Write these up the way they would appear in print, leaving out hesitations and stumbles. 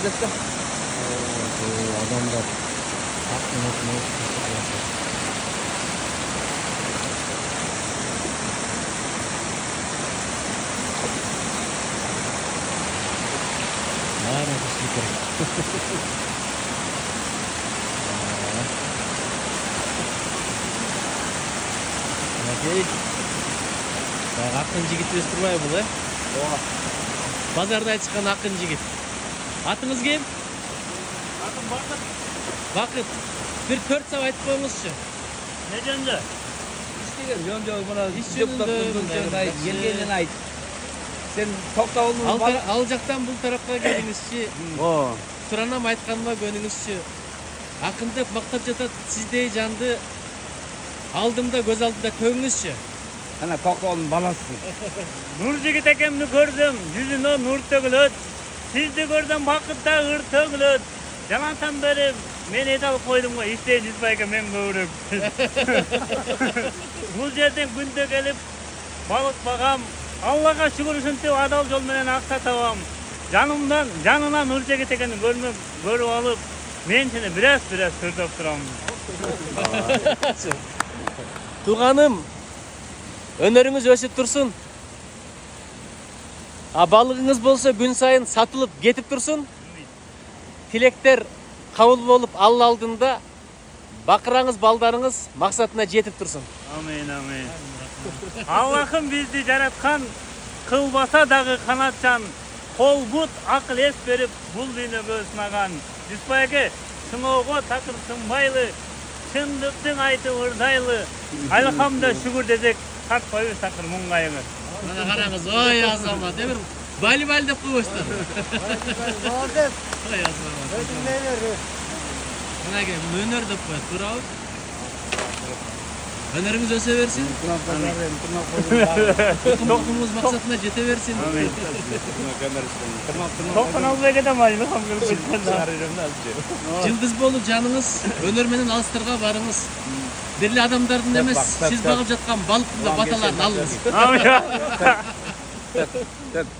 desem. Adamlar. Акын жигит өз турбай бул, Ооба. Базарда чыккан акын жигит. Атыңыз кем? Атым Бакыт. Бакыт. Bir 4 саат айтып коюңузчу. Не жөнүндө? İşte jön buna İş jönündө ayt, келгенден айт. Sen токтоолдун Ал жактан бул тарапка келиңизчи. О. Туранам айтканыма көнүңүзчү. Акындап мактап жатат сиздей жанды алдымда көз алдында көңүңүзчү. Ana токтоолдун баласы. Нур жигит экемди көрдүм. Жүзүнө нур төгүлөт. Сизди көрдүм, Бакытта ыр төгүлөт. Жалантан бери мен эт алып койдум го, иштей жүзбай экен мен көбүрөөк. Бул жерден күндө келип балык багам. Аллага шүгүр ушинтип адал жол менен акча табам. Жанынан нур жигит экенин көрүп алып, мен сени бираз көрдөп турам. Туганым, өнөрүңүз өсүп турсун. Балыгыңыз болсо күн сайын сатылып кетип турсун. Тилектер кабыл болуп Алла алдында бакыраңыз, балдарыңыз максатына жетип турсун. Амин, амин. Аллахым бизди жараткан, кылбаса дагы канатчан, кол бут акыл эс берип, бул дүйнөгө сынаган. Жүспайке, сыноого такыр сынбайлы, чындыктын айты ырдайлы. Айлакамда шүгүр десек, тартпайбыз такыр муңгайыңы. Мына караңыз, ой азамат, бир бали деп койбойсуздар. Молодец. Ой азамат. Мына ке өнөр деп коет, туурабы? Өнөрүңүз өсө берсин. Токтомуз максатына жете берсин. Токтон албай кетем айлакам келип. Жылдыз болуп жаныңыз өнөр менен алыстарга барыңыз. Бирле адамдардын эмес, сиз багып жаткан балыктын да баталарын алыңыз.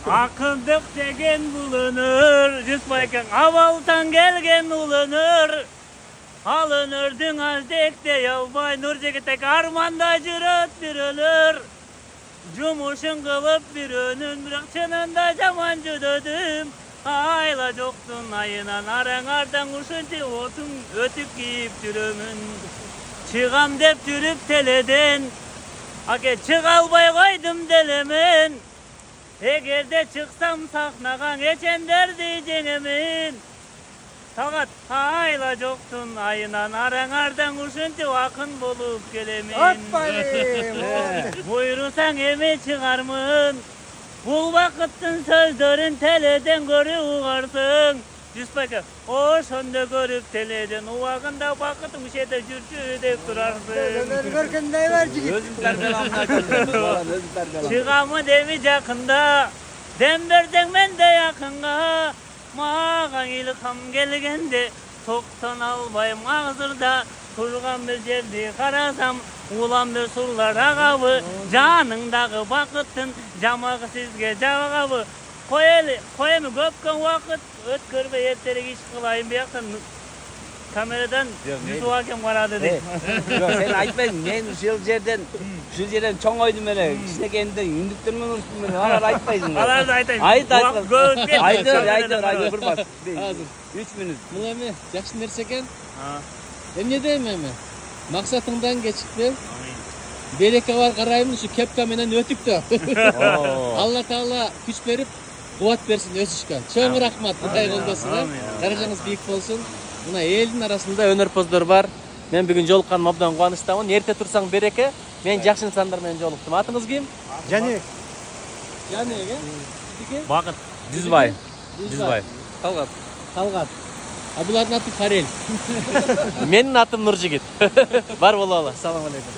Акындык деген бул өнөр, Жүспайкең абалдан келген ул өнөр. Ал өнөрдүн аздектей албай, Нур жигитек арманда жүрөт бир өлөр. Жумушун кылып бир өнүн, бирок чынында жаман жүдөдүм. Айла жоктун айынан араңардан ушунча отун өтүп кийип жүрөмүн. Чыгам деп жүрүп теледен, аке чыга албай койдум делемен. Эгерде чыксам сахнага эчендерди жеңемин. Тагат айла жоктун айынан араңардан ушунча акын болуп келемин. Буйрусаң эми чыгармын. Бул бакыттын сөздөрүн теледен көрүп угарсың. Жүспайке, ошондо көрүп теледен убагында бакытың ушеде жүрчү деп турарсың. Көргөндөй бар жигит. Өзүм тарбиялам. Чыгамы деми жакында, дем берсең менде якынга. Мага илхам келгенде, токтон албайм азырда. Турган бир жерди карасам, улам бир сурлар агабы. Жаныңдагы бакыттын жамагы сизге жабагабы. Коем көпкөн вакыт өткөрбөй эртерээк иш кылайын бияктан камерадан Жүсүп акем карады дейт. Жок, сен айтпайсың, мен ушул жерден чоңойдум эле, кичинекейимде үндүктөр менен уруштум эле, аларды айтпайсың. Аларды айтайын. Айт. Айт, бурбас. Азыр 3 мүнөт. Бул эми жакшы нерсе экен. Эмне дейм эми? Максатыңдан кечикпе. Береке бар карайбын, ушу кепка менен өтүктө. Алла Таала күч берип, кубат берсин өсүшкө. Чоң рахмат, Кудай колдосун. Даражаңыз бийик болсун. Мына элдин арасында өнөрпоздор бар. Мен бүгүн жолукканыма абдан кубанычтамын. Эрте турсаң береке. Мен жакшы инсандар менен жолуктум. Атыңыз ким? Жанек. Жанек, Сиздики? Бакыт. Жүзбай. Талгат. Булардын аты Карел. Менин атым Нуржигит. Бар бололу. Салам алейкум.